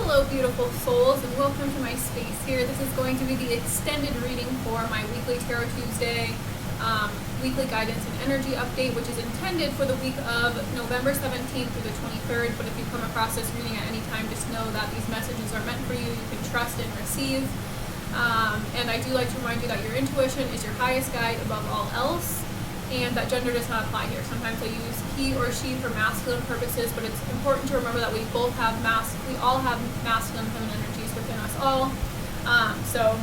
Hello beautiful souls, and welcome to my space here. This is going to be the extended reading for my weekly Tarot Tuesday weekly guidance and energy update, which is intended for the week of November 17th through the 23rd. But if you come across this reading at any time, just know that these messages are meant for you. You can trust and receive. And I do like to remind you that your intuition is your highest guide above all else, and that gender does not apply here. Sometimes I use he or she for masculine purposes, but it's important to remember that we all have masculine and feminine energies within us all. So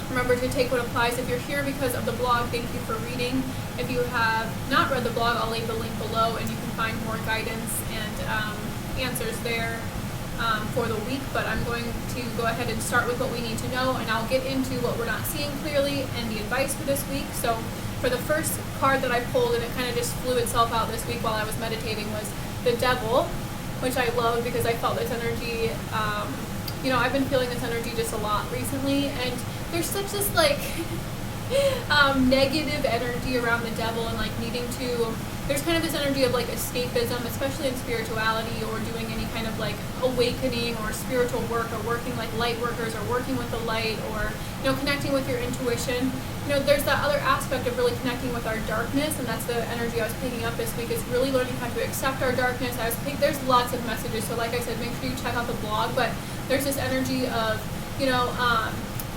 remember to take what applies. If you're here because of the blog, thank you for reading. If you have not read the blog, I'll leave the link below, and you can find more guidance and answers there for the week. But I'm going to go ahead and start with what we need to know, and I'll get into what we're not seeing clearly and the advice for this week. So for the first card that I pulled, and it kind of just flew itself out this week while I was meditating, was the Devil, which I love because I felt this energy. I've been feeling this energy just a lot recently, and there's such this negative energy around the Devil, and needing to. There's kind of this energy of escapism, especially in spirituality or doing any kind of awakening or spiritual work, or working like light workers, or working with the light, or connecting with your intuition. There's that other aspect of really connecting with our darkness, and that's the energy I was picking up this week, is really learning how to accept our darkness. There's lots of messages, so like I said, make sure you check out the blog, but there's this energy of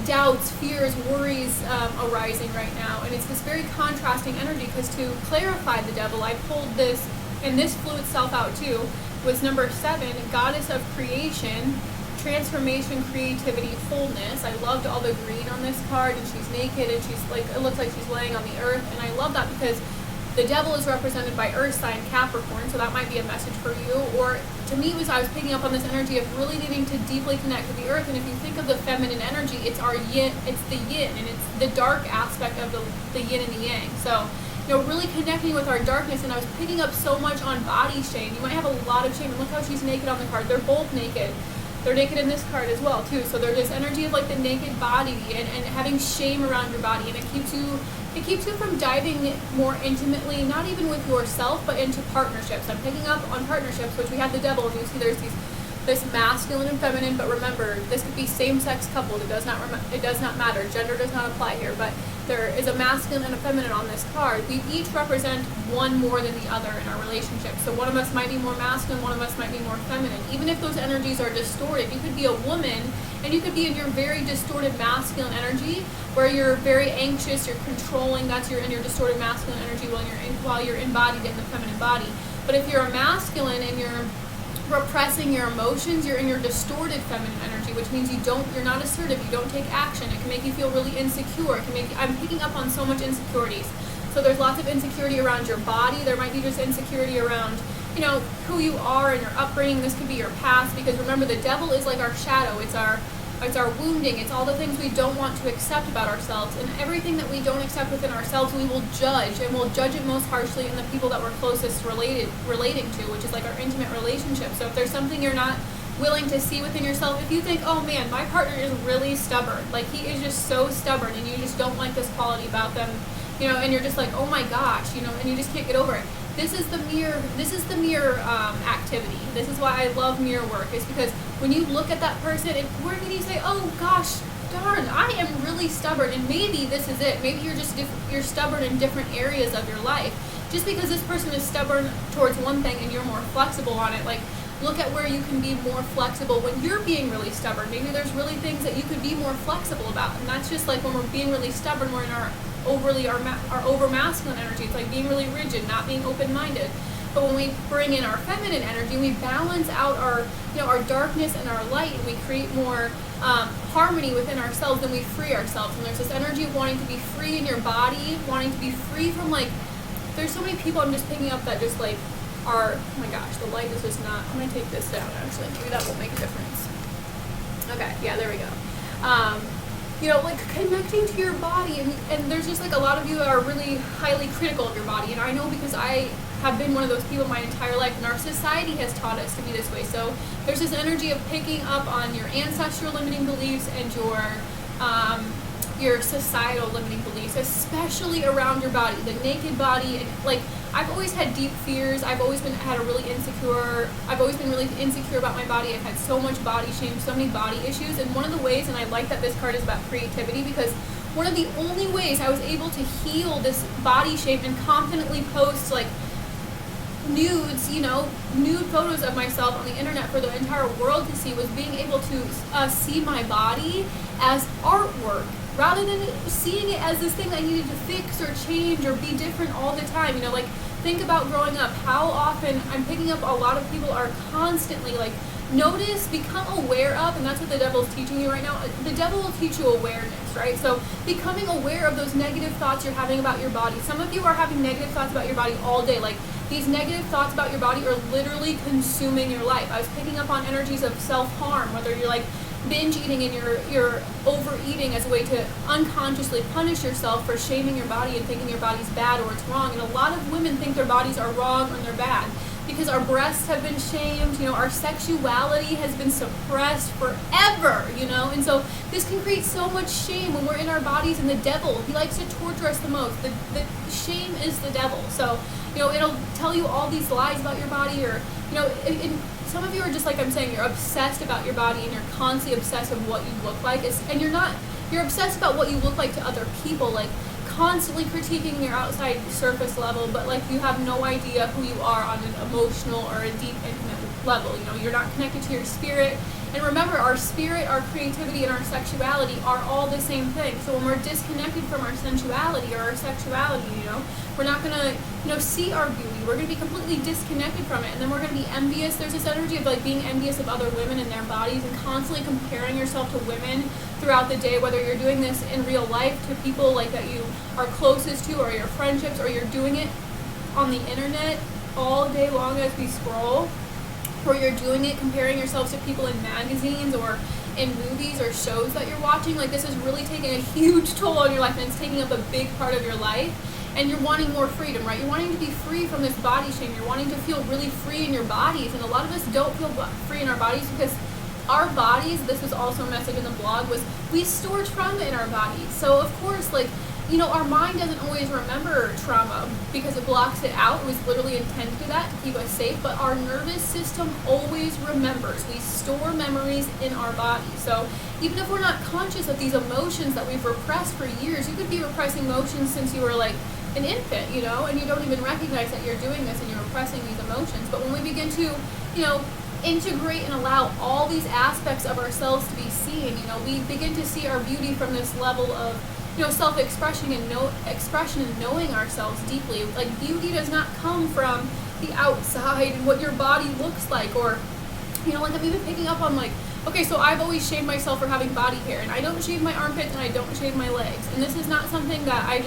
doubts, fears, worries arising right now, and it's this very contrasting energy, because to clarify the Devil, I pulled this, and this flew itself out too, was number 7, Goddess of Creation, Transformation, Creativity, Wholeness. I loved all the green on this card, and she's naked, and she's it looks like she's laying on the earth, and I love that because the Devil is represented by Earth sign Capricorn, so that might be a message for you. Or to me, I was picking up on this energy of really needing to deeply connect with the earth. And if you think of the feminine energy, it's our yin, it's the yin, and it's the dark aspect of the yin and the yang. So, really connecting with our darkness. And I was picking up so much on body shame. You might have a lot of shame. And look how she's naked on the card. They're both naked. They're naked in this card as well, too. So there's this energy of the naked body and having shame around your body, and it keeps you from diving more intimately, not even with yourself, but into partnerships. I'm picking up on partnerships, which we have the Devil, and you see there's this masculine and feminine, but remember, this could be same-sex coupled. It does not matter. Gender does not apply here, but there is a masculine and a feminine on this card. We each represent one more than the other in our relationship. So one of us might be more masculine, one of us might be more feminine. Even if those energies are distorted, you could be a woman, and you could be in your very distorted masculine energy, where you're very anxious, you're controlling, that's in your distorted masculine energy, while you're embodied in the feminine body. But if you're a masculine and you're repressing your emotions, you're in your distorted feminine energy, which means you're not assertive, you don't take action. It can make you feel really insecure. I'm picking up on so much insecurities. So there's lots of insecurity around your body. There might be just insecurity around, who you are and your upbringing. This could be your past, because remember, the Devil is like our shadow. It's our wounding. It's all the things we don't want to accept about ourselves, and everything that we don't accept within ourselves, we will judge, and we'll judge it most harshly in the people that we're closest relating to, which is our intimate relationship. So if there's something you're not willing to see within yourself, if you think, oh man, my partner is really stubborn, he is just so stubborn, and you just don't like this quality about them, and you're just oh my gosh, and you just can't get over it. This is the mirror activity. This is why I love mirror work, is because when you look at that person, where can you say, oh gosh, darn, I am really stubborn, and maybe this is it. Maybe you're stubborn in different areas of your life. Just because this person is stubborn towards one thing and you're more flexible on it, look at where you can be more flexible when you're being really stubborn. Maybe there's really things that you could be more flexible about, and that's just when we're being really stubborn, we're in our over masculine energy. It's being really rigid, not being open-minded. But when we bring in our feminine energy, we balance out our darkness and our light, and we create more harmony within ourselves, and we free ourselves. And there's this energy of wanting to be free in your body, wanting to be free from there's so many people I'm just picking up that just are, oh my gosh, the light is just not. I'm gonna take this down actually. Maybe that will make a difference. Okay, yeah, there we go. Connecting to your body, and there's just a lot of you that are really highly critical of your body, and I know because I have been one of those people my entire life, and our society has taught us to be this way. So there's this energy of picking up on your ancestral limiting beliefs and your your societal limiting beliefs, especially around your body, the naked body. And like, I've always had deep fears. I've always been really insecure about my body. I've had so much body shame, so many body issues. And one of the ways, and I like that this card is about creativity, because one of the only ways I was able to heal this body shame and confidently post like nudes, nude photos of myself on the internet for the entire world to see, was being able to see my body as artwork, rather than seeing it as this thing I needed to fix or change or be different all the time. Like, think about growing up, how often I'm picking up a lot of people are constantly like, notice, become aware of, and that's what the devil's teaching you right now. The devil will teach you awareness, right? So becoming aware of those negative thoughts you're having about your body. Some of you are having negative thoughts about your body all day. Like, these negative thoughts about your body are literally consuming your life. I was picking up on energies of self-harm, whether you're like binge eating and you're overeating as a way to unconsciously punish yourself for shaming your body and thinking your body's bad or it's wrong. And a lot of women think their bodies are wrong and they're bad because our breasts have been shamed, our sexuality has been suppressed forever, and so this can create so much shame when we're in our bodies. And the devil, he likes to torture us the most. The shame is the devil. So it'll tell you all these lies about your body, or and some of you are just like I'm saying, you're obsessed about your body and you're constantly obsessed with what you look like. And you're obsessed about what you look like to other people, like constantly critiquing your outside surface level, but like you have no idea who you are on an emotional or a deep, intimate level. You're not connected to your spirit. And remember, our spirit, our creativity, and our sexuality are all the same thing. So when we're disconnected from our sensuality or our sexuality, we're not going to, see our beauty. We're going to be completely disconnected from it. And then we're going to be envious. There's this energy of like being envious of other women and their bodies and constantly comparing yourself to women throughout the day, whether you're doing this in real life to people like that you are closest to, or your friendships, or you're doing it on the internet all day long as we scroll, or you're doing it comparing yourselves to people in magazines or in movies or shows that you're watching. Like, this is really taking a huge toll on your life, and it's taking up a big part of your life. And you're wanting more freedom, right? You're wanting to be free from this body shame. You're wanting to feel really free in your bodies. And a lot of us don't feel free in our bodies because our bodies, this was also a message in the blog, was we store trauma in our bodies. So of course, like, our mind doesn't always remember trauma because it blocks it out. It was literally intended to do that, to keep us safe, but our nervous system always remembers. We store memories in our bodies. So even if we're not conscious of these emotions that we've repressed for years, you could be repressing emotions since you were like an infant, and you don't even recognize that you're doing this and you're repressing these emotions. But when we begin to, integrate and allow all these aspects of ourselves to be seen, we begin to see our beauty from this level of self-expression and knowing ourselves deeply. Like, beauty does not come from the outside and what your body looks like, or like I'm even picking up on like, okay, so I've always shamed myself for having body hair, and I don't shave my armpits and I don't shave my legs, and this is not something that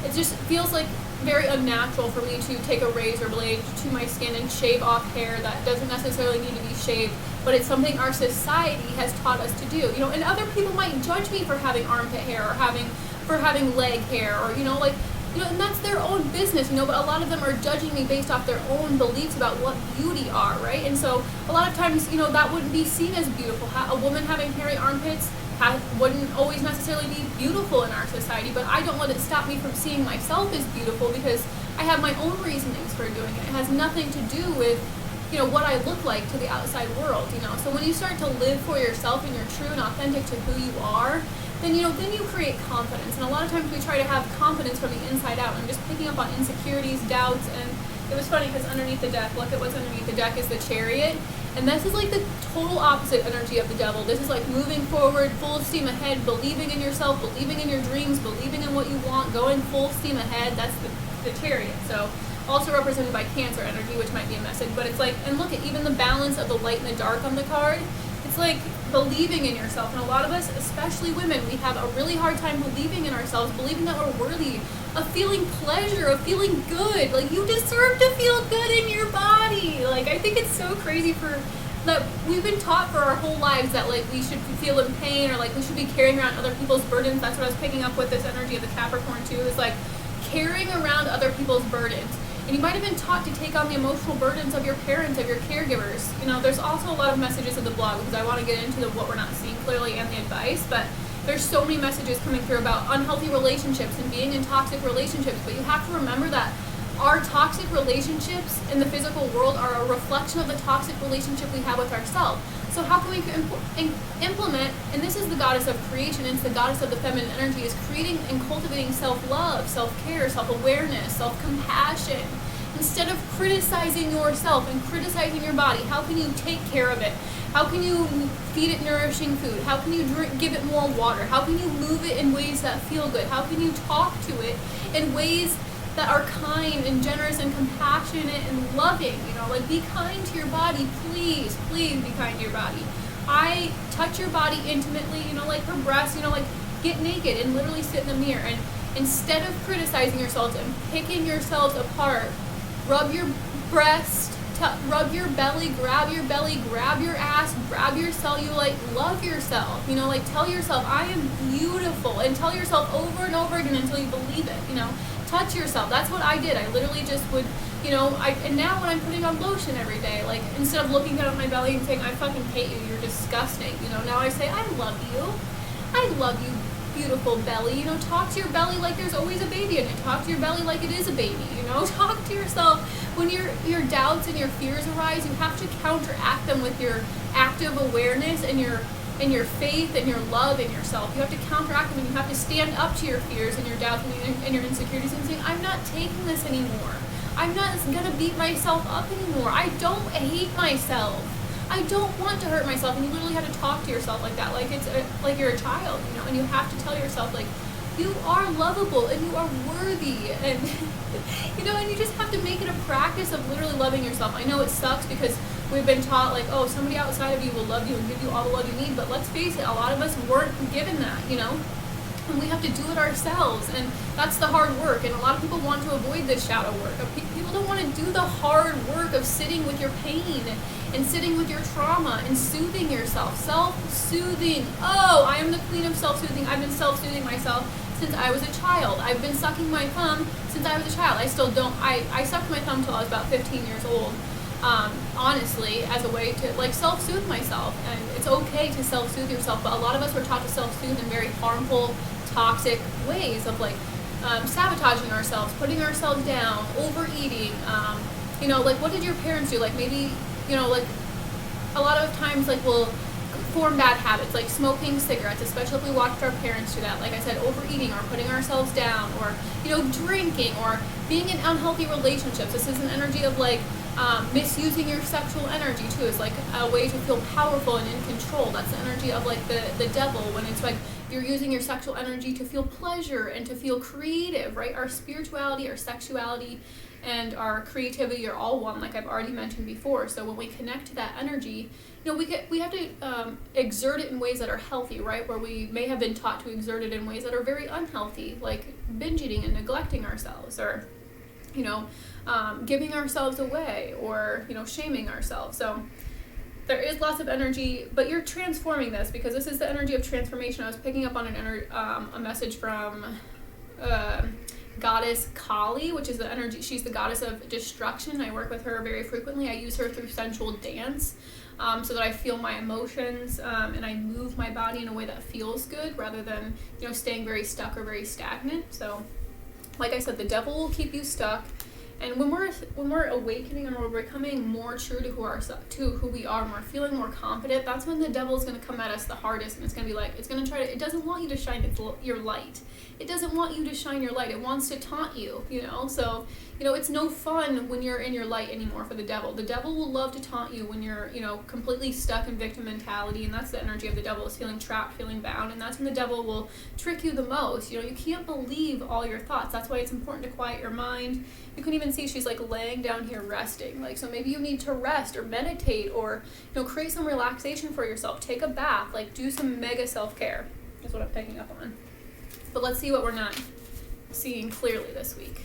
it just feels like very unnatural for me to take a razor blade to my skin and shave off hair that doesn't necessarily need to be shaved, but it's something our society has taught us to do. And other people might judge me for having armpit hair or for having leg hair, or and that's their own business, but a lot of them are judging me based off their own beliefs about what beauty are, right? And so a lot of times, that wouldn't be seen as beautiful. A woman having hairy armpits wouldn't always necessarily be beautiful in our society, but I don't let it stop me from seeing myself as beautiful because I have my own reasonings for doing it. It has nothing to do with, what I look like to the outside world, So when you start to live for yourself and you're true and authentic to who you are, then you create confidence. And a lot of times we try to have confidence from the inside out. I'm just picking up on insecurities, doubts, and it was funny because underneath the deck, look at what's underneath the deck, is the Chariot. And this is like the total opposite energy of the devil. This is like moving forward, full steam ahead, believing in yourself, believing in your dreams, believing in what you want, going full steam ahead. That's the Chariot. So also represented by Cancer energy, which might be a message. But it's like, and look at even the balance of the light and the dark on the card. It's like believing in yourself. And a lot of us, especially women, we have a really hard time believing in ourselves, believing that we're worthy of feeling pleasure, of feeling good. Like, you deserve to feel good in your body. Like, I think it's so crazy that we've been taught for our whole lives that like we should feel in pain, or like we should be carrying around other people's burdens. That's what I was picking up with this energy of the Capricorn too, is like carrying around other people's burdens. And you might have been taught to take on the emotional burdens of your parents, of your caregivers. There's also a lot of messages in the blog because I want to get into what we're not seeing clearly and the advice. But, there's so many messages coming through about unhealthy relationships and being in toxic relationships, but you have to remember that our toxic relationships in the physical world are a reflection of the toxic relationship we have with ourselves. So how can we implement, and this is the goddess of creation, and it's the goddess of the feminine energy, is creating and cultivating self-love, self-care, self-awareness, self-compassion. Instead of criticizing yourself and criticizing your body, how can you take care of it? How can you feed it nourishing food? How can you give it more water? How can you move it in ways that feel good? How can you talk to it in ways that are kind and generous and compassionate and loving? Like, be kind to your body. Please be kind to your body. I touch your body intimately, like her breasts, like get naked and literally sit in the mirror. And instead of criticizing yourselves and picking yourselves apart, rub your breast, rub your belly, grab your ass, grab your cellulite, love yourself, like tell yourself, I am beautiful, and tell yourself over and over again until you believe it, touch yourself. That's what I did. I literally just would, and now when I'm putting on lotion every day, like instead of looking down at my belly and saying, I fucking hate you, you're disgusting, now I say, I love you, beautiful belly. Talk to your belly like there's always a baby in it. Talk to your belly like it is a baby. Talk to yourself when your doubts and your fears arise. You have to counteract them with your active awareness and your faith and your love in yourself. You have to counteract them, and you have to stand up to your fears and your doubts and your insecurities and saying, I'm not taking this anymore. I'm not gonna beat myself up anymore. I don't hate myself. I don't want to hurt myself. And you literally have to talk to yourself like that, like it's like you're a child, and you have to tell yourself, like, you are lovable and you are worthy, and and you just have to make it a practice of literally loving yourself. I know it sucks because we've been taught, like, oh, somebody outside of you will love you and give you all the love you need, but let's face it, a lot of us weren't given that, and we have to do it ourselves, and that's the hard work. And a lot of people want to avoid this shadow work. People don't want to do the hard work of sitting with your pain and sitting with your trauma and soothing yourself. Self-soothing. Oh, I am the queen of self-soothing. I've been self-soothing myself since I was a child. I've been sucking my thumb since I was a child. I still don't. I sucked my thumb till I was about 15 years old, honestly, as a way to, like, self-soothe myself. And it's okay to self-soothe yourself, but a lot of us were taught to self-soothe in very harmful, toxic ways of, like, sabotaging ourselves, putting ourselves down, overeating. Like, what did your parents do? Like, maybe, like, a lot of times, like, we'll form bad habits, like smoking cigarettes, especially if we watched our parents do that. Like I said, overeating or putting ourselves down, or, drinking, or being in unhealthy relationships. This is an energy of, like, misusing your sexual energy too. Is like a way to feel powerful and in control. That's the energy of, like, the devil, when it's like you're using your sexual energy to feel pleasure and to feel creative, right? Our spirituality, our sexuality, and our creativity are all one, like I've already mentioned before. So when we connect to that energy, we have to exert it in ways that are healthy, right? Where we may have been taught to exert it in ways that are very unhealthy, like binge eating and neglecting ourselves, or giving ourselves away, or shaming ourselves. So there is lots of energy, but you're transforming this, because this is the energy of transformation. I was picking up on a message from goddess Kali, which is the energy. She's the goddess of destruction. I work with her very frequently. I use her through sensual dance, so that I feel my emotions, and I move my body in a way that feels good, rather than staying very stuck or very stagnant. So, like I said, the devil will keep you stuck. And when we're awakening and we're becoming more true to who we are, and we're feeling more confident, that's when the devil is going to come at us the hardest, and it's going to be like, it doesn't want you to shine your light. It doesn't want you to shine your light. It wants to taunt you, So, it's no fun when you're in your light anymore for the devil. The devil will love to taunt you when you're, completely stuck in victim mentality, and that's the energy of the devil, is feeling trapped, feeling bound, and that's when the devil will trick you the most. You can't believe all your thoughts. That's why it's important to quiet your mind. You can even see she's, like, laying down here resting. Like, so maybe you need to rest or meditate, or, create some relaxation for yourself. Take a bath, like, do some mega self-care is what I'm picking up on. But let's see what we're not seeing clearly this week.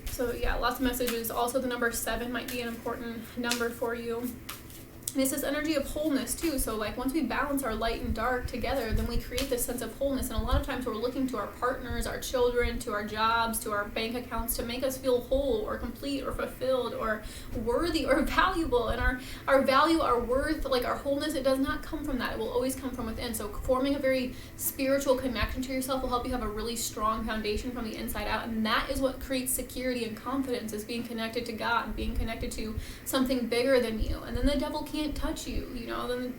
So yeah, lots of messages. Also, the number 7 might be an important number for you. And it's this energy of wholeness too. So like once we balance our light and dark together, then we create this sense of wholeness. And a lot of times we're looking to our partners, our children, to our jobs, to our bank accounts to make us feel whole or complete or fulfilled or worthy or valuable. And our value, our worth, like our wholeness, it does not come from that. It will always come from within. So forming a very spiritual connection to yourself will help you have a really strong foundation from the inside out. And that is what creates security and confidence, is being connected to God and being connected to something bigger than you. And then the devil can't touch you,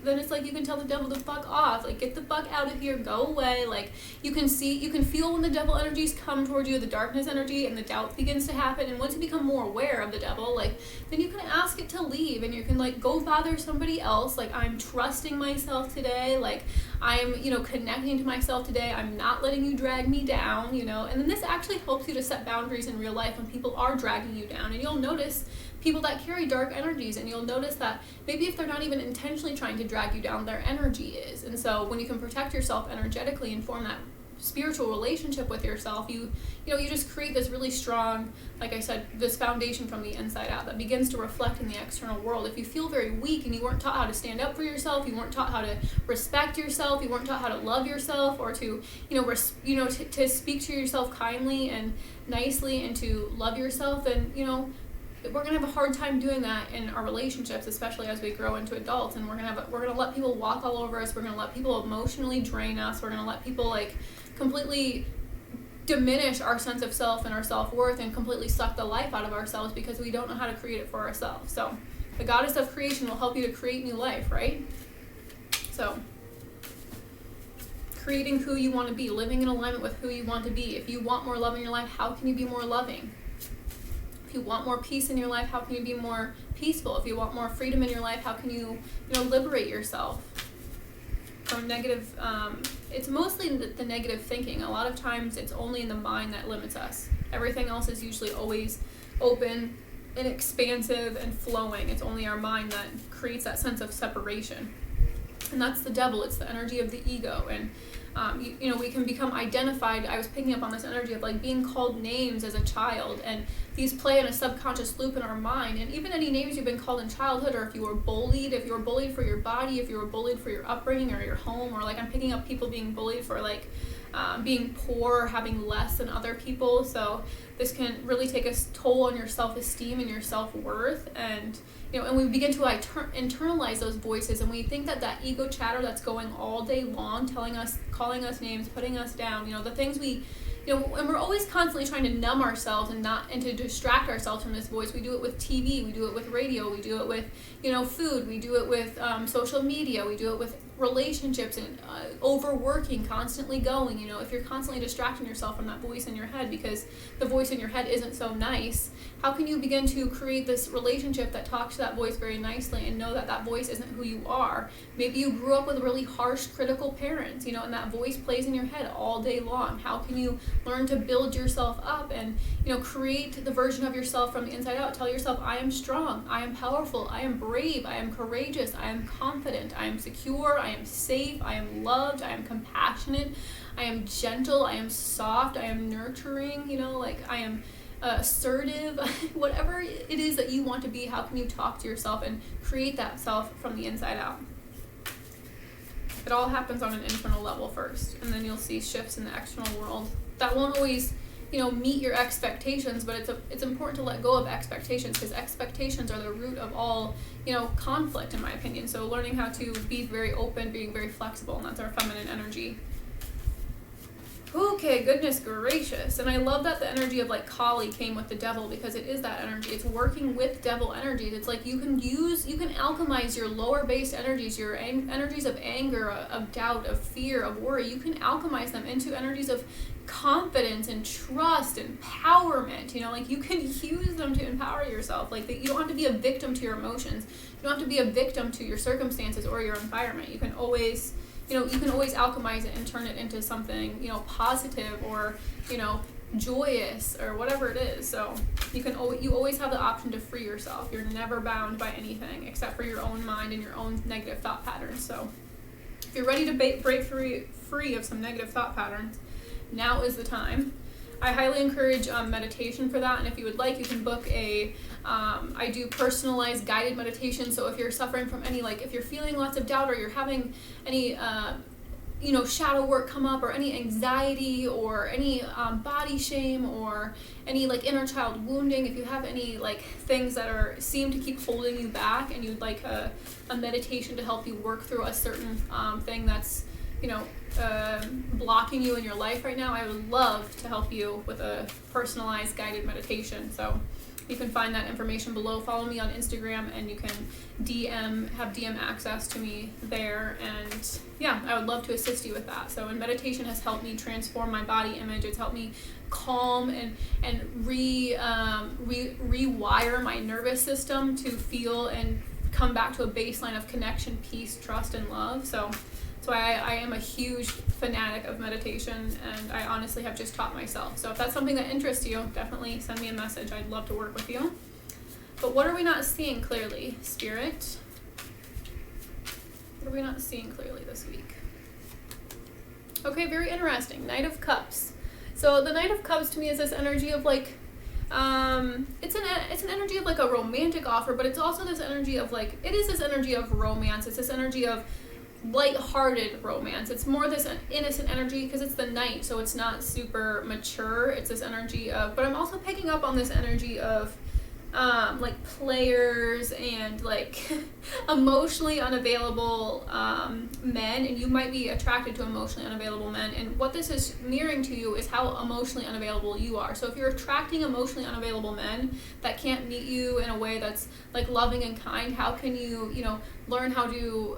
then it's like you can tell the devil to fuck off, like get the fuck out of here, go away. Like you can feel when the devil energies come towards you, the darkness energy, and the doubt begins to happen. And once you become more aware of the devil, like then you can ask it to leave, and you can like go bother somebody else. Like I'm trusting myself today, like I'm connecting to myself today, I'm not letting you drag me down, and then this actually helps you to set boundaries in real life when people are dragging you down. And you'll notice people that carry dark energies, and you'll notice that maybe if they're not even intentionally trying to drag you down, their energy is. And so when you can protect yourself energetically and form that spiritual relationship with yourself, you just create this really strong, like I said, this foundation from the inside out that begins to reflect in the external world. If you feel very weak and you weren't taught how to stand up for yourself, you weren't taught how to respect yourself, you weren't taught how to love yourself, or to to speak to yourself kindly and nicely and to love yourself, then we're gonna have a hard time doing that in our relationships, especially as we grow into adults. And we're gonna let people walk all over us. We're gonna let people emotionally drain us. We're gonna let people like completely diminish our sense of self and our self-worth, and completely suck the life out of ourselves because we don't know how to create it for ourselves. So the goddess of creation will help you to create new life, right? So creating who you want to be, living in alignment with who you want to be. If you want more love in your life, how can you be more loving? If you want more peace in your life, how can you be more peaceful? If you want more freedom in your life, how can you, liberate yourself from negative? It's mostly the negative thinking. A lot of times it's only in the mind that limits us. Everything else is usually always open and expansive and flowing. It's only our mind that creates that sense of separation. And that's the devil. It's the energy of the ego. And we can become identified. I was picking up on this energy of like being called names as a child, and these play in a subconscious loop in our mind. And even any names you've been called in childhood, or if you were bullied for your body, if you were bullied for your upbringing or your home, or like I'm picking up people being bullied for like being poor, having less than other people. So this can really take a toll on your self-esteem and your self-worth. And and we begin to internalize those voices, and we think that ego chatter that's going all day long, telling us, calling us names, putting us down, the things we, and we're always constantly trying to numb ourselves and to distract ourselves from this voice. We do it with TV, we do it with radio, we do it with, food, we do it with social media, we do it with relationships, and overworking, constantly going. If you're constantly distracting yourself from that voice in your head because the voice in your head isn't so nice, how can you begin to create this relationship that talks to that voice very nicely and know that that voice isn't who you are? Maybe you grew up with really harsh, critical parents, and that voice plays in your head all day long. How can you learn to build yourself up and, create the version of yourself from the inside out? Tell yourself, I am strong, I am powerful, I am brave, I am courageous, I am confident, I am secure, I am safe, I am loved, I am compassionate, I am gentle, I am soft, I am nurturing, I am assertive. Whatever it is that you want to be, how can you talk to yourself and create that self from the inside out? It all happens on an internal level first, and then you'll see shifts in the external world that won't always meet your expectations, but it's important to let go of expectations, because expectations are the root of all conflict, in my opinion. So learning how to be very open, being very flexible, and that's our feminine energy. Okay, goodness gracious. And I love that the energy of like Kali came with the devil, because it is that energy. It's working with devil energies. It's like you can alchemize your lower based energies, your energies of anger, of doubt, of fear, of worry. You can alchemize them into energies of confidence and trust and empowerment. You can use them to empower yourself. Like you don't have to be a victim to your emotions. You don't have to be a victim to your circumstances or your environment. You can always alchemize it and turn it into something, positive or, joyous or whatever it is. So you always have the option to free yourself. You're never bound by anything except for your own mind and your own negative thought patterns. So if you're ready to break free of some negative thought patterns, now is the time. I highly encourage meditation for that, and if you would like, you can book I do personalized guided meditation. So if you're suffering from any, like, if you're feeling lots of doubt, or you're having any shadow work come up, or any anxiety, or any body shame, or any like inner child wounding, if you have any like things that seem to keep holding you back, and you'd like a meditation to help you work through a certain thing that's blocking you in your life right now, I would love to help you with a personalized guided meditation. So you can find that information below. Follow me on Instagram, and you can have DM access to me there. And yeah, I would love to assist you with that. So, and meditation has helped me transform my body image. It's helped me calm and rewire my nervous system to feel and come back to a baseline of connection, peace, trust, and love. So I am a huge fanatic of meditation, and I honestly have just taught myself. So if that's something that interests you, definitely send me a message. I'd love to work with you. But what are we not seeing clearly, Spirit? What are we not seeing clearly this week? Okay, very interesting. Knight of Cups. So the Knight of Cups to me is this energy of like, it's an energy of like a romantic offer, but it's also this energy of like, it is this energy of romance. It's this energy of light-hearted romance. It's more this innocent energy because it's the Knight, so it's not super mature. It's this energy of, but I'm also picking up on this energy of like players and like emotionally unavailable men, and you might be attracted to emotionally unavailable men, and what this is mirroring to you is how emotionally unavailable you are. So if you're attracting emotionally unavailable men that can't meet you in a way that's like loving and kind, how can you learn how to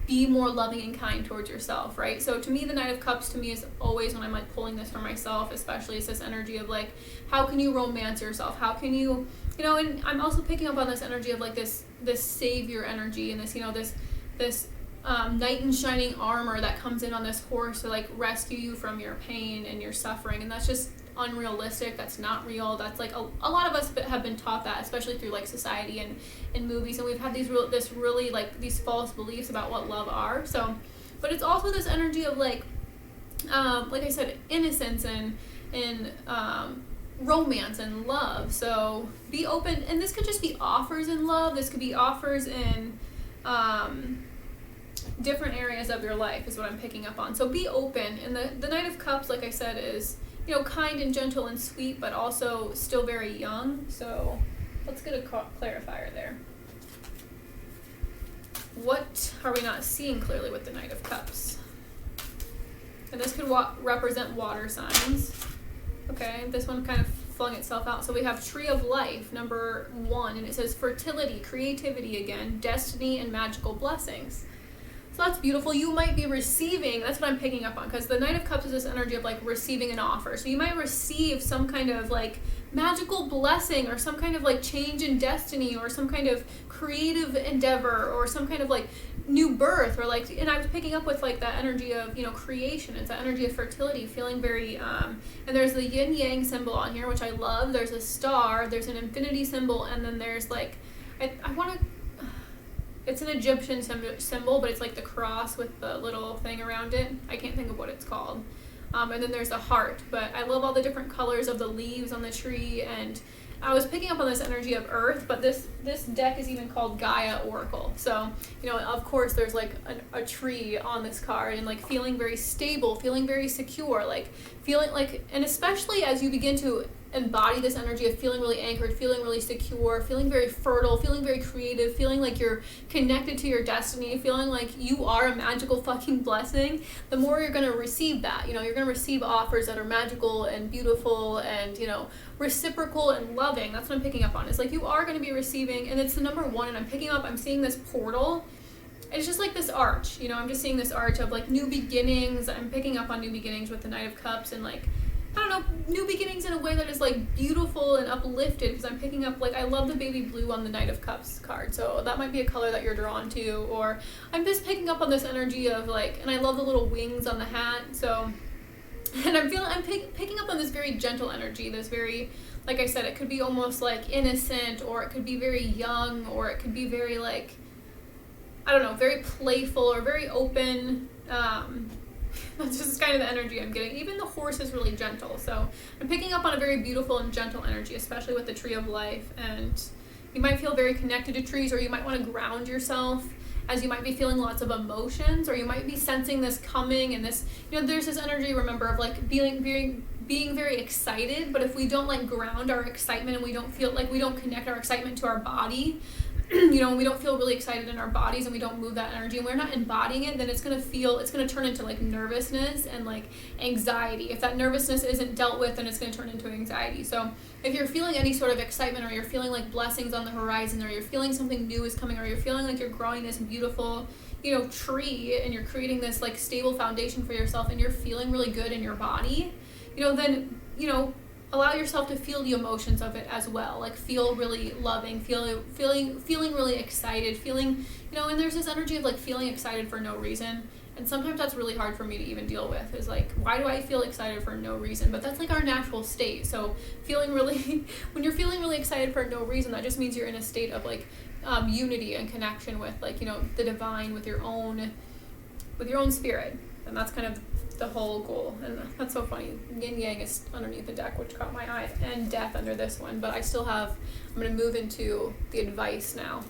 be more loving and kind towards yourself, right? So to me, the Knight of Cups to me is always, when I'm like pulling this for myself especially, it's this energy of like, how can you romance yourself? How can you, and I'm also picking up on this energy of like this savior energy, and this knight in shining armor that comes in on this horse to like rescue you from your pain and your suffering. And that's just unrealistic. That's not real. That's like a lot of us have been taught that, especially through like society and movies, and we've had these false beliefs about what love are. So, but it's also this energy of like I said, innocence and romance and love. So be open, and this could just be offers in love. This could be offers in different areas of your life is what I'm picking up on. So be open. And the Knight of Cups, like I said, is kind and gentle and sweet, but also still very young. So let's get a clarifier there. What are we not seeing clearly with the Knight of Cups? And this could represent water signs. Okay, this one kind of flung itself out. So we have Tree of Life, number 1, and it says fertility, creativity again, destiny, and magical blessings. So that's beautiful. You might be receiving, that's what I'm picking up on, because the Knight of Cups is this energy of like receiving an offer. So you might receive some kind of like magical blessing, or some kind of like change in destiny, or some kind of creative endeavor, or some kind of like new birth, or like, and I was picking up with like that energy of creation. It's that energy of fertility, feeling very and there's the yin yang symbol on here, which I love. There's a star, there's an infinity symbol, and then there's like it's an Egyptian symbol, but it's like the cross with the little thing around it. I can't think of what it's called. And then there's a heart. But I love all the different colors of the leaves on the tree. And I was picking up on this energy of earth, but this deck is even called Gaia Oracle. So, of course, there's like a tree on this card, and like feeling very stable, feeling very secure, like feeling like, and especially as you begin to embody this energy of feeling really anchored, feeling really secure, feeling very fertile, feeling very creative, feeling like you're connected to your destiny, feeling like you are a magical fucking blessing, the more you're going to receive that. You're going to receive offers that are magical and beautiful and, reciprocal and loving. That's what I'm picking up on. It's like you are going to be receiving, and it's the number 1, and I'm seeing this portal. It's just like this arch, I'm just seeing this arch of like new beginnings. I'm picking up on new beginnings with the Knight of Cups, and like, I don't know, new beginnings in a way that is like beautiful and uplifted, because I'm picking up like, I love the baby blue on the Knight of Cups card, so that might be a color that you're drawn to. Or I'm just picking up on this energy of like, and I love the little wings on the hat. So, and I'm picking up on this very gentle energy, this very, like I said, it could be almost like innocent, or it could be very young, or it could be very like, I don't know, very playful or very open. That's just kind of the energy I'm getting. Even the horse is really gentle. So I'm picking up on a very beautiful and gentle energy, especially with the Tree of Life. And you might feel very connected to trees, or you might want to ground yourself, as you might be feeling lots of emotions, or you might be sensing this coming, and this, there's this energy, remember, of like being very excited. But if we don't like ground our excitement, and we don't feel like, we don't connect our excitement to our body, we don't feel really excited in our bodies, and we don't move that energy, and we're not embodying it, then it's going to turn into like nervousness and like anxiety. If that nervousness isn't dealt with, then it's going to turn into anxiety. So if you're feeling any sort of excitement, or you're feeling like blessings on the horizon, or you're feeling something new is coming, or you're feeling like you're growing this beautiful, tree, and you're creating this like stable foundation for yourself, and you're feeling really good in your body, then, allow yourself to feel the emotions of it as well. Like feel really loving, feeling really excited, feeling, and there's this energy of like feeling excited for no reason. And sometimes that's really hard for me to even deal with, is like, why do I feel excited for no reason? But that's like our natural state. So when you're feeling really excited for no reason, that just means you're in a state of like unity and connection with like, the divine, with your own spirit. And that's kind of the whole goal. And that's so funny. Yin Yang is underneath the deck, which caught my eye, and Death under this one. But I'm going to move into the advice now.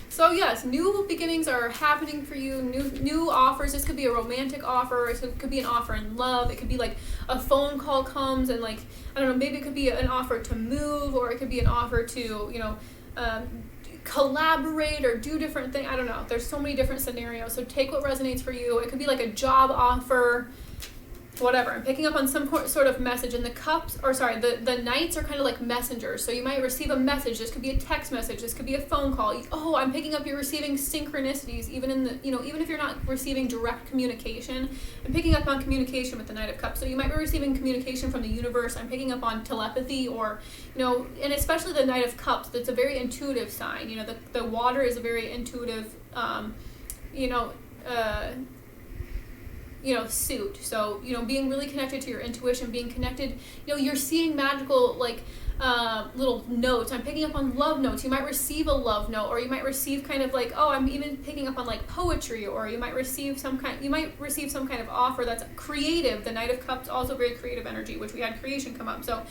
So yes, new beginnings are happening for you, new offers. This could be a romantic offer, it could be an offer in love, it could be like a phone call comes, and like, I don't know, maybe it could be an offer to move, or it could be an offer to, collaborate or do different things. I don't know. There's so many different scenarios. So take what resonates for you. It could be like a job offer, whatever. I'm picking up on some sort of message, and the knights are kind of like messengers. So you might receive a message. This could be a text message. This could be a phone call. I'm picking up you're receiving synchronicities, even even if you're not receiving direct communication. I'm picking up on communication with the Knight of Cups. So you might be receiving communication from the universe. I'm picking up on telepathy, or, and especially the Knight of Cups. That's a very intuitive sign. The water is a very intuitive, suit. So, being really connected to your intuition, being connected, you're seeing magical, like, little notes. I'm picking up on love notes. You might receive a love note, or you might receive kind of like, I'm even picking up on like poetry, or you might receive some kind of offer that's creative. The Knight of Cups, also very creative energy, which we had creation come up. So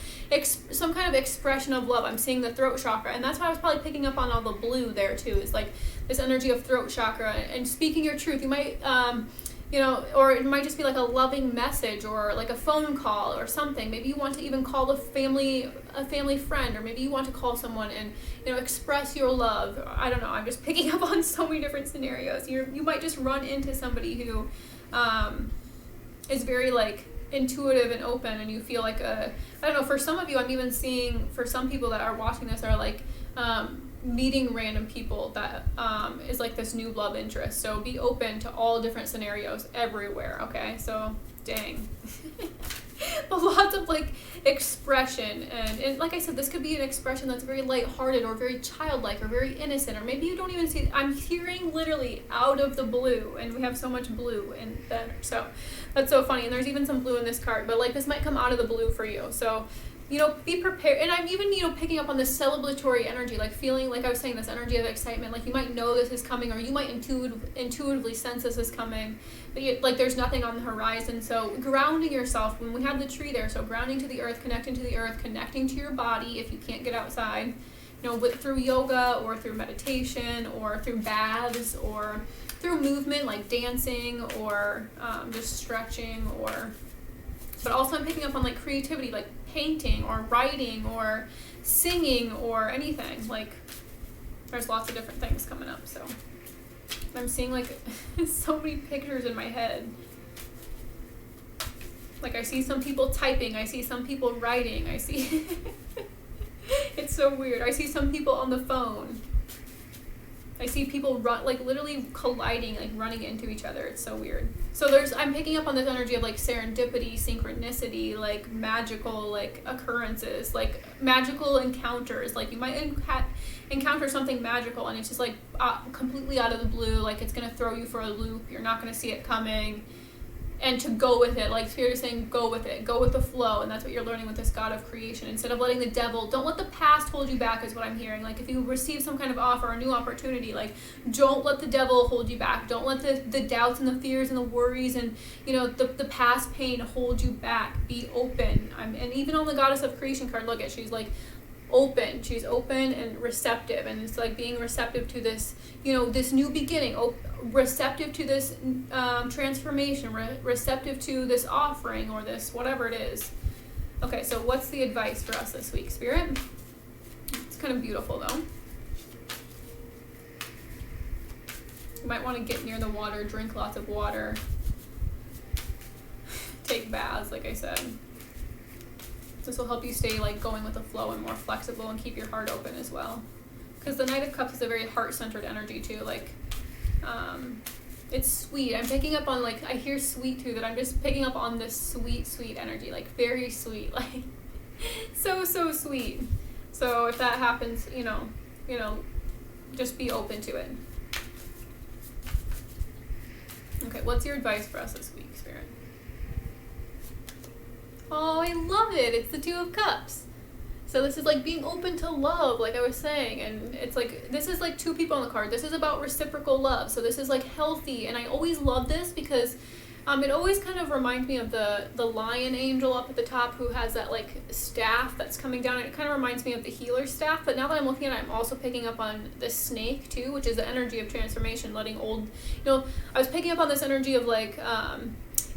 some kind of expression of love. I'm seeing the throat chakra, and that's why I was probably picking up on all the blue there too, is like this energy of throat chakra and speaking your truth. You might, or it might just be like a loving message, or like a phone call or something. Maybe you want to even call a family friend, or maybe you want to call someone and, express your love. I don't know. I'm just picking up on so many different scenarios. You might just run into somebody who is very like intuitive and open, and you feel like I don't know, for some of you, I'm even seeing, for some people that are watching this, are like meeting random people that is like this new love interest. So be open to all different scenarios everywhere, okay? So dang. But lots of like expression, and like I said, this could be an expression that's very lighthearted, or very childlike, or very innocent, or maybe you don't even see. I'm hearing literally out of the blue, and we have so much blue in that, so that's so funny. And there's even some blue in this card, but like this might come out of the blue for you. So be prepared. And I'm even, picking up on this celebratory energy, like feeling, like I was saying, this energy of excitement. Like you might know this is coming, or you might intuitively sense this is coming, but like there's nothing on the horizon. So grounding yourself, when we have the tree there, so grounding to the earth, connecting to your body if you can't get outside, through yoga, or through meditation, or through baths, or through movement like dancing, or just stretching, but also I'm picking up on like creativity, like painting or writing or singing or anything. Like there's lots of different things coming up. So I'm seeing like so many pictures in my head. Like I see some people typing, I see some people writing, I see it's so weird. I see some people on the phone. I see people literally colliding, like running into each other. It's so weird. So I'm picking up on this energy of like serendipity, synchronicity, like magical like occurrences, like magical encounters. Like you might encounter something magical, and it's just like completely out of the blue. Like it's gonna throw you for a loop. You're not gonna see it coming, and to go with it. Like Spirit is saying, go with it, go with the flow. And that's what you're learning with this God of creation. Instead of letting the devil, don't let the past hold you back, is what I'm hearing. Like if you receive some kind of offer, a new opportunity, like don't let the devil hold you back. Don't let the doubts and the fears and the worries and, the past pain hold you back. Be open. And even on the Goddess of Creation card, look at, she's like open. She's open and receptive. And it's like being receptive to this, this new beginning, receptive to this transformation, receptive to this offering or this whatever it is. Okay, so what's the advice for us this week, Spirit? It's kind of beautiful though. You might want to get near the water, drink lots of water, take baths, like I said. This will help you stay like going with the flow and more flexible and keep your heart open as well. Because the Knight of Cups is a very heart-centered energy too. Like, it's sweet. I'm picking up on like, I hear sweet too, that I'm just picking up on this sweet, sweet energy. Like very sweet, like so sweet. So if that happens, just be open to it. Okay, what's your advice for us this week, Spirit? Oh, I love it. It's the Two of Cups. So this is like being open to love, like I was saying. And it's like, this is like two people on the card. This is about reciprocal love. So this is like healthy. And I always love this because it always kind of reminds me of the lion angel up at the top who has that like staff that's coming down. It kind of reminds me of the healer staff. But now that I'm looking at it, I'm also picking up on the snake too, which is the energy of transformation, letting old, I was picking up on this energy of like,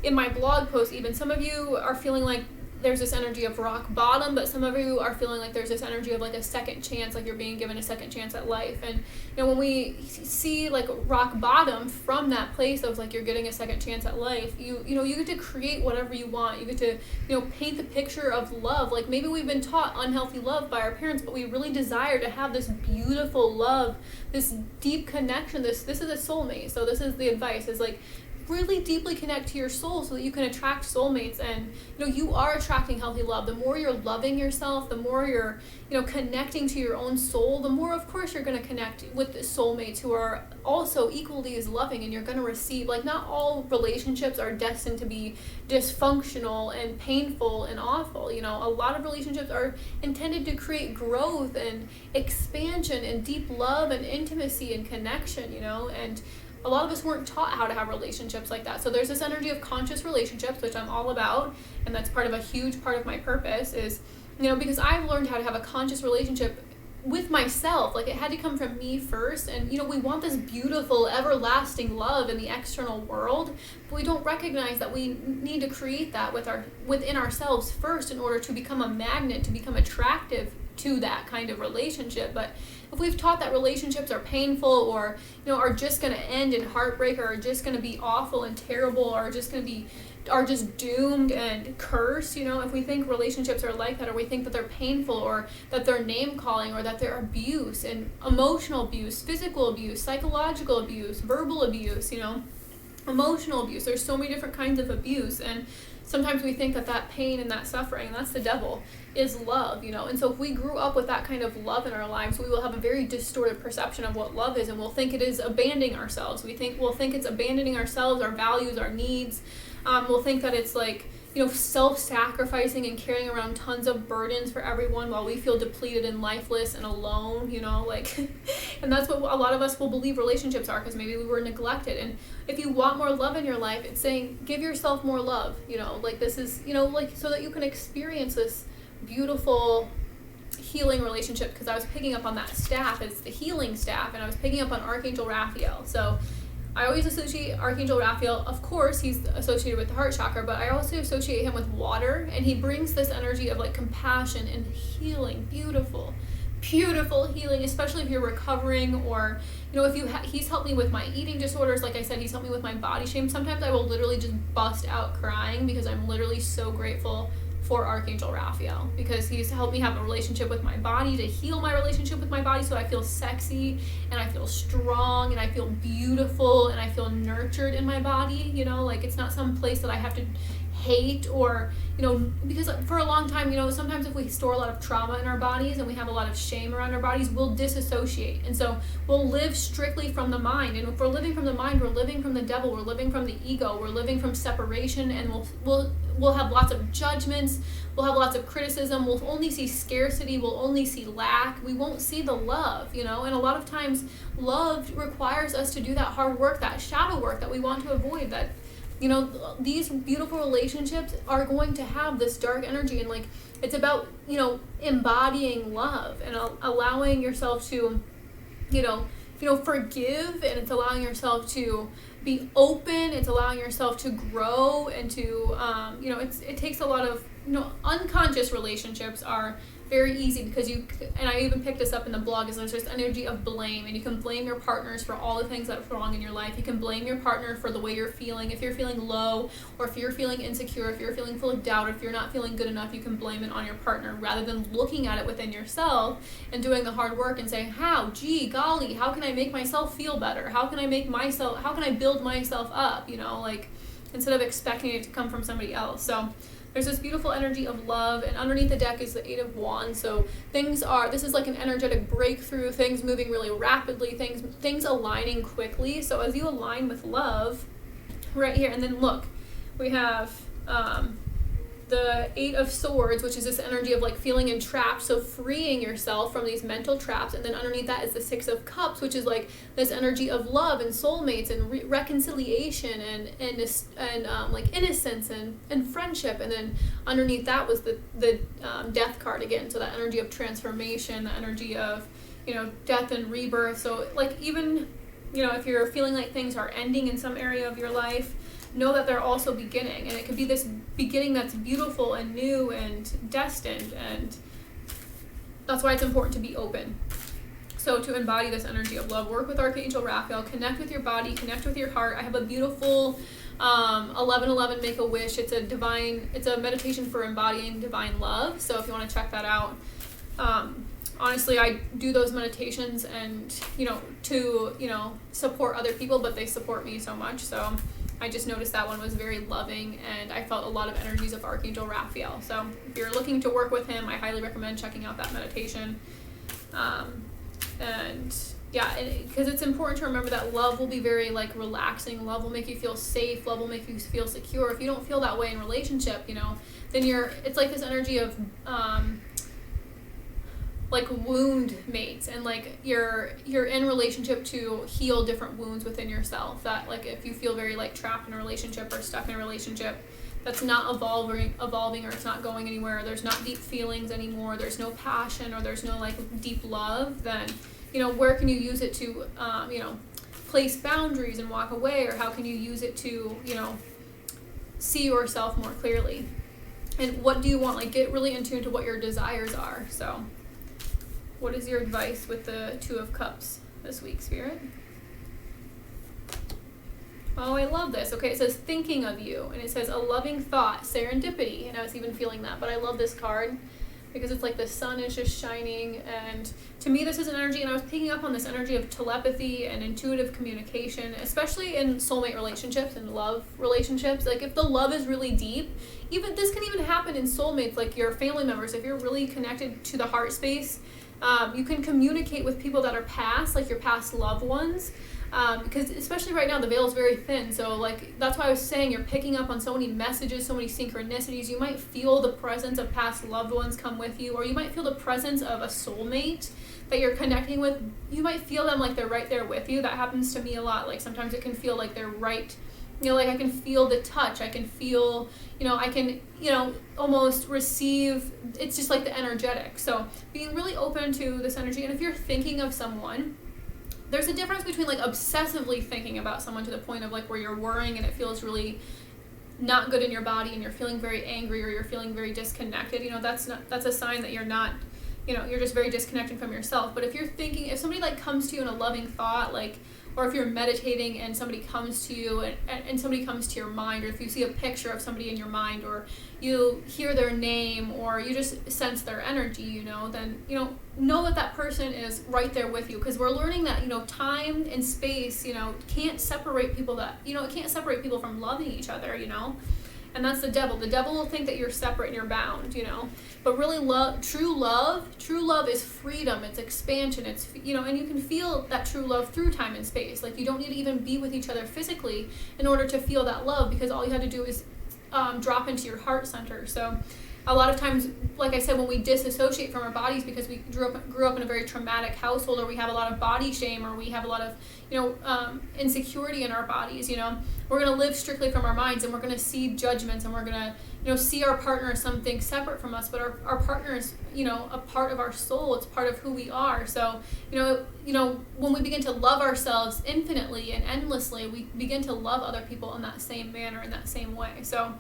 in my blog post even, some of you are feeling like there's this energy of rock bottom, but some of you are feeling like there's this energy of like a second chance, like you're being given a second chance at life. And when we see like rock bottom from that place of like you're getting a second chance at life, you get to create whatever you want. You get to paint the picture of love. Like maybe we've been taught unhealthy love by our parents, but we really desire to have this beautiful love, this deep connection. This is a soulmate. So this is the advice, is like really deeply connect to your soul so that you can attract soulmates. And you are attracting healthy love. The more you're loving yourself, the more you're connecting to your own soul, the more of course you're going to connect with the soulmates who are also equally as loving, and you're going to receive, like, not all relationships are destined to be dysfunctional and painful and awful. A lot of relationships are intended to create growth and expansion and deep love and intimacy and connection, and a lot of us weren't taught how to have relationships like that. So there's this energy of conscious relationships, which I'm all about, and that's part of a huge part of my purpose is, because I've learned how to have a conscious relationship with myself. Like it had to come from me first. And, we want this beautiful, everlasting love in the external world, but we don't recognize that we need to create that within ourselves first in order to become a magnet, to become attractive to that kind of relationship. But if we've taught that relationships are painful or are just going to end in heartbreak, or are just going to be awful and terrible, or are just doomed and cursed, if we think relationships are like that, or we think that they're painful, or that they're name calling, or that they're abuse and emotional abuse, physical abuse, psychological abuse, verbal abuse, emotional abuse, there's so many different kinds of abuse. And sometimes we think that pain and that suffering, and that's the devil, is love, And so if we grew up with that kind of love in our lives, we will have a very distorted perception of what love is, and we'll think it is abandoning ourselves. We'll think it's abandoning ourselves, our values, our needs. We'll think that it's like, self-sacrificing and carrying around tons of burdens for everyone while we feel depleted and lifeless and alone, and that's what a lot of us will believe relationships are, because maybe we were neglected. And if you want more love in your life, it's saying, give yourself more love, this is, so that you can experience this beautiful healing relationship. Because I was picking up on that staff, it's the healing staff, and I was picking up on Archangel Raphael. So I always associate Archangel Raphael, of course, he's associated with the heart chakra, but I also associate him with water, and he brings this energy of like compassion and healing, beautiful healing, especially if you're recovering, or, he's helped me with my eating disorders. Like I said, he's helped me with my body shame. Sometimes I will literally just bust out crying because I'm literally so grateful for Archangel Raphael, because he's helped me have a relationship with my body, to heal my relationship with my body, so I feel sexy and I feel strong and I feel beautiful and I feel nurtured in my body, it's not some place that I have to hate or, because for a long time, sometimes if we store a lot of trauma in our bodies and we have a lot of shame around our bodies, we'll disassociate. And so we'll live strictly from the mind. And if we're living from the mind, we're living from the devil, we're living from the ego, we're living from separation, and we'll have lots of judgments, we'll have lots of criticism, we'll only see scarcity, we'll only see lack, we won't see the love, and a lot of times love requires us to do that hard work, that shadow work that we want to avoid, that these beautiful relationships are going to have this dark energy, and like it's about embodying love and allowing yourself to forgive, and it's allowing yourself to be open, it's allowing yourself to grow and to it takes a lot of unconscious relationships are very easy because and I even picked this up in the blog, is there's this energy of blame, and you can blame your partners for all the things that are wrong in your life. You can blame your partner for the way you're feeling. If you're feeling low, or if you're feeling insecure, if you're feeling full of doubt, if you're not feeling good enough, you can blame it on your partner rather than looking at it within yourself and doing the hard work and saying, golly, how can I make myself feel better? How can I build myself up? Instead of expecting it to come from somebody else. So there's this beautiful energy of love, and underneath the deck is the Eight of Wands. So this is like an energetic breakthrough, things moving really rapidly, things aligning quickly. So as you align with love right here, and then look, we have the Eight of Swords, which is this energy of like feeling entrapped, so freeing yourself from these mental traps. And then underneath that is the Six of Cups, which is like this energy of love and soulmates and reconciliation and like innocence and friendship. And then underneath that was the Death card again, so that energy of transformation, the energy of death and rebirth. So like even if you're feeling like things are ending in some area of your life, know that they're also beginning, and it could be this beginning that's beautiful and new and destined, and that's why it's important to be open. So to embody this energy of love, work with Archangel Raphael, connect with your body, connect with your heart. I have a beautiful 1111 Make a Wish. It's a meditation for embodying divine love. So if you want to check that out, honestly, I do those meditations and to support other people, but they support me so much. So I just noticed that one was very loving, and I felt a lot of energies of Archangel Raphael. So if you're looking to work with him, I highly recommend checking out that meditation. Because it's important to remember that love will be very like relaxing. Love will make you feel safe. Love will make you feel secure. If you don't feel that way in relationship, then it's like this energy of like wound mates, and like you're in relationship to heal different wounds within yourself. That like if you feel very like trapped in a relationship or stuck in a relationship that's not evolving, or it's not going anywhere, there's not deep feelings anymore, there's no passion, or there's no like deep love, then where can you use it to place boundaries and walk away, or how can you use it to see yourself more clearly, and what do you want? Like get really in tune to what your desires are. So what is your advice with the Two of Cups this week, Spirit? Oh, I love this. Okay, it says thinking of you, and it says a loving thought, serendipity, and I was even feeling that, but I love this card because it's like the sun is just shining, and to me this is an energy, and I was picking up on this energy of telepathy and intuitive communication, especially in soulmate relationships and love relationships. Like if the love is really deep, this can even happen in soulmates, like your family members. If you're really connected to the heart space, you can communicate with people that are past, like your past loved ones, because especially right now the veil is very thin. So like that's why I was saying you're picking up on so many messages, so many synchronicities. You might feel the presence of past loved ones come with you, or you might feel the presence of a soulmate that you're connecting with. You might feel them like they're right there with you. That happens to me a lot. Like sometimes it can feel like they're right, like I can feel the touch, I can feel, I can, almost receive, it's just like the energetic. So being really open to this energy. And if you're thinking of someone, there's a difference between like obsessively thinking about someone to the point of like where you're worrying and it feels really not good in your body and you're feeling very angry or you're feeling very disconnected. That's a sign that you're not, you're just very disconnected from yourself. But if somebody like comes to you in a loving thought, like, or if you're meditating and somebody comes to you and somebody comes to your mind, or if you see a picture of somebody in your mind, or you hear their name, or you just sense their energy, then, know that that person is right there with you. Because we're learning that, time and space, can't separate people it can't separate people from loving each other, And that's the devil. The devil will think that you're separate and you're bound, you know. But really true love is freedom, it's expansion, it's, you know, and you can feel that true love through time and space. Like, you don't need to even be with each other physically in order to feel that love, because all you have to do is drop into your heart center. So a lot of times, like I said, when we disassociate from our bodies because we grew up in a very traumatic household, or we have a lot of body shame, or we have a lot of, you know, insecurity in our bodies, you know, we're going to live strictly from our minds, and we're going to see judgments, and we're going to, you know, see our partner as something separate from us. But our partner is, you know, a part of our soul. It's part of who we are. So, you know, when we begin to love ourselves infinitely and endlessly, we begin to love other people in that same manner, in that same way. So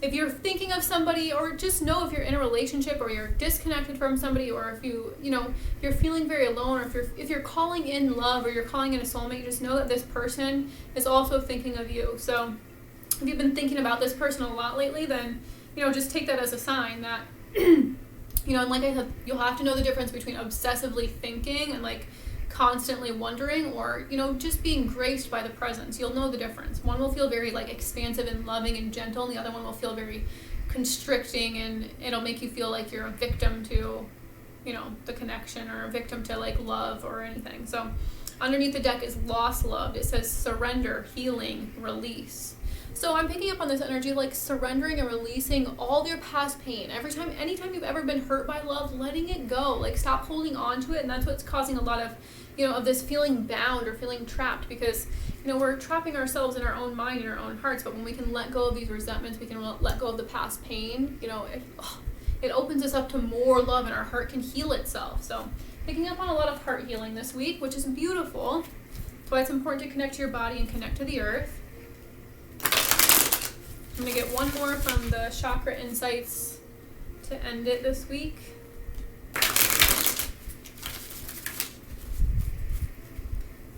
if you're thinking of somebody, or just know if you're in a relationship, or you're disconnected from somebody, or if you're feeling very alone, or if you're calling in love, or you're calling in a soulmate, just know that this person is also thinking of you. So if you've been thinking about this person a lot lately, then, you know, just take that as a sign that, you know, and like I said, you'll have to know the difference between obsessively thinking and like constantly wondering, or, you know, just being graced by the presence. You'll know the difference. One will feel very like expansive and loving and gentle, and the other one will feel very constricting, and it'll make you feel like you're a victim to, you know, the connection, or a victim to like love or anything. So underneath the deck is lost loved. It says surrender, healing, release. So I'm picking up on this energy like surrendering and releasing all your past pain. Anytime you've ever been hurt by love, letting it go. Like, stop holding on to it. And that's what's causing a lot of, you know, of this feeling bound or feeling trapped, because, you know, we're trapping ourselves in our own mind and our own hearts. But when we can let go of these resentments, we can let go of the past pain, you know, it opens us up to more love, and our heart can heal itself. So picking up on a lot of heart healing this week, which is beautiful. That's why it's important to connect to your body and connect to the earth. I'm going to get one more from the Chakra Insights to end it this week.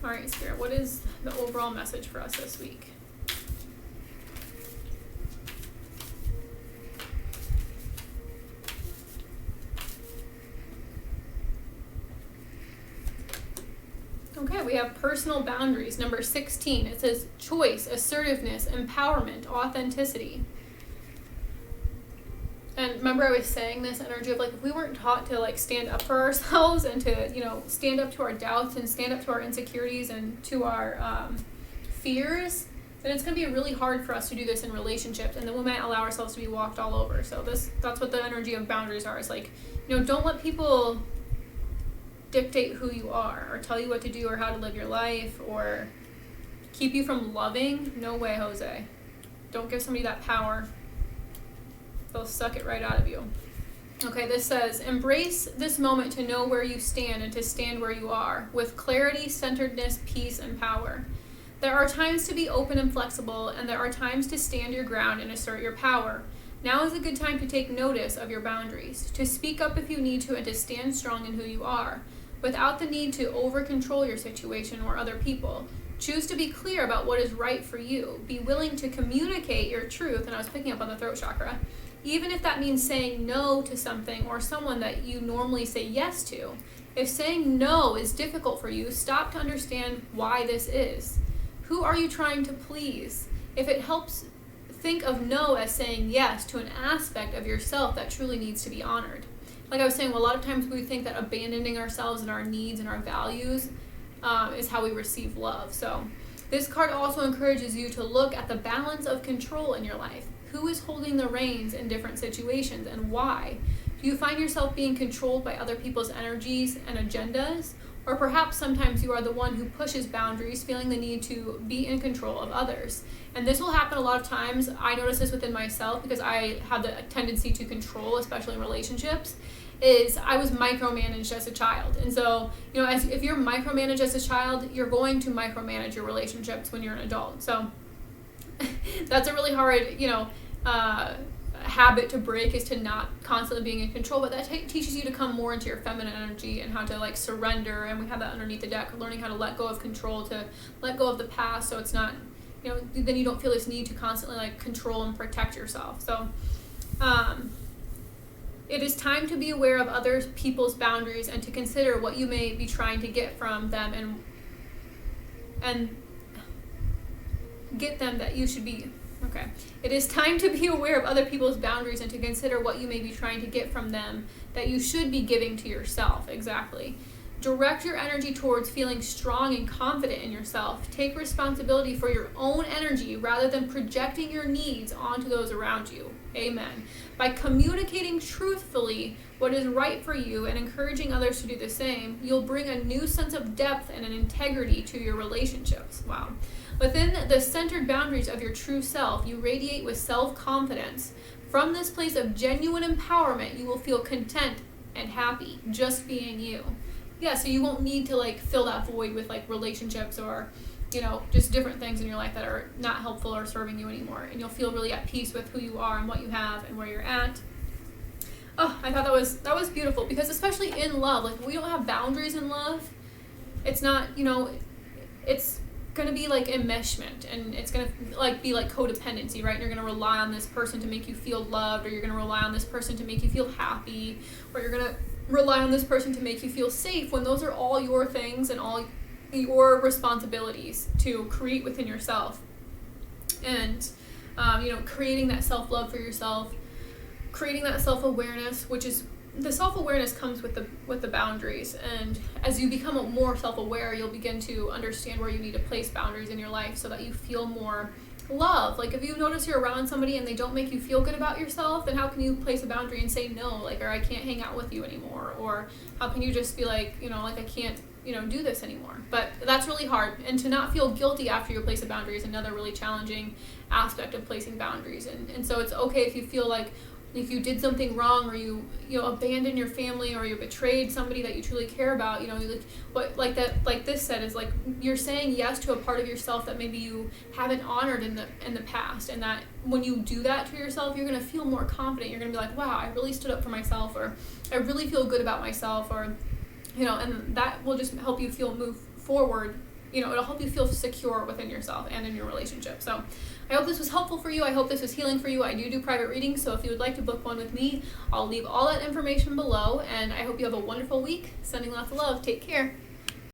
All right, Spirit, what is the overall message for us this week? Okay, we have personal boundaries, number 16. It says choice, assertiveness, empowerment, authenticity. And remember, I was saying this energy of like, if we weren't taught to like stand up for ourselves and to, you know, stand up to our doubts and stand up to our insecurities and to our fears, then it's going to be really hard for us to do this in relationships, and then we might allow ourselves to be walked all over. So that's what the energy of boundaries are. It's like, you know, don't let people dictate who you are, or tell you what to do, or how to live your life, or keep you from loving. No way, Jose. Don't give somebody that power. They'll suck it right out of you. Okay, this says, embrace this moment to know where you stand and to stand where you are, with clarity, centeredness, peace, and power. There are times to be open and flexible, and there are times to stand your ground and assert your power. Now is a good time to take notice of your boundaries, to speak up if you need to, and to stand strong in who you are, without the need to over-control your situation or other people. Choose to be clear about what is right for you. Be willing to communicate your truth, and I was picking up on the throat chakra, even if that means saying no to something or someone that you normally say yes to. If saying no is difficult for you, stop to understand why this is. Who are you trying to please? If it helps, think of no as saying yes to an aspect of yourself that truly needs to be honored. Like I was saying, a lot of times we think that abandoning ourselves and our needs and our values is how we receive love. So this card also encourages you to look at the balance of control in your life. Who is holding the reins in different situations, and why? Do you find yourself being controlled by other people's energies and agendas? Or perhaps sometimes you are the one who pushes boundaries, feeling the need to be in control of others. And this will happen a lot of times. I notice this within myself because I have the tendency to control, especially in relationships, is I was micromanaged as a child. And so, you know, if you're micromanaged as a child, you're going to micromanage your relationships when you're an adult. So that's a really hard, you know, habit to break, is to not constantly being in control, but that teaches you to come more into your feminine energy and how to like surrender. And we have that underneath the deck, learning how to let go of control, to let go of the past, so it's not, you know, then you don't feel this need to constantly like control and protect yourself. So it is time to be aware of other people's boundaries and to consider what you may be trying to get from them, and get them that you should be Okay. It is time to be aware of other people's boundaries and to consider what you may be trying to get from them that you should be giving to yourself. Exactly. Direct your energy towards feeling strong and confident in yourself. Take responsibility for your own energy rather than projecting your needs onto those around you. Amen. By communicating truthfully what is right for you and encouraging others to do the same, you'll bring a new sense of depth and an integrity to your relationships. Wow. Within the centered boundaries of your true self, you radiate with self-confidence. From this place of genuine empowerment, you will feel content and happy just being you. Yeah, so you won't need to like fill that void with like relationships or, you know, just different things in your life that are not helpful or serving you anymore. And you'll feel really at peace with who you are and what you have and where you're at. Oh, I thought that was beautiful, because especially in love, like we don't have boundaries in love. It's not, you know, it's going to be like enmeshment, and it's going to like be like codependency, right? You're going to rely on this person to make you feel loved, or you're going to rely on this person to make you feel happy, or you're going to rely on this person to make you feel safe, when those are all your things and all your responsibilities to create within yourself. And you know, creating that self-love for yourself, creating that self-awareness, which is the self-awareness comes with the boundaries. And as you become more self-aware, you'll begin to understand where you need to place boundaries in your life so that you feel more love. Like if you notice you're around somebody and they don't make you feel good about yourself, then how can you place a boundary and say no, like, or I can't hang out with you anymore? Or how can you just be like, you know, like I can't, you know, do this anymore? But that's really hard. And to not feel guilty after you place a boundary is another really challenging aspect of placing boundaries. And so it's okay if you feel like if you did something wrong, or you abandoned your family, or you betrayed somebody that you truly care about, you know, like this said is like you're saying yes to a part of yourself that maybe you haven't honored in the past, and that when you do that to yourself, you're gonna feel more confident. You're gonna be like, wow, I really stood up for myself, or I really feel good about myself, or you know, and that will just help you move forward. You know, it'll help you feel secure within yourself and in your relationship. So I hope this was helpful for you. I hope this was healing for you. I do private readings, so if you would like to book one with me, I'll leave all that information below, and I hope you have a wonderful week. Sending lots of love. Take care.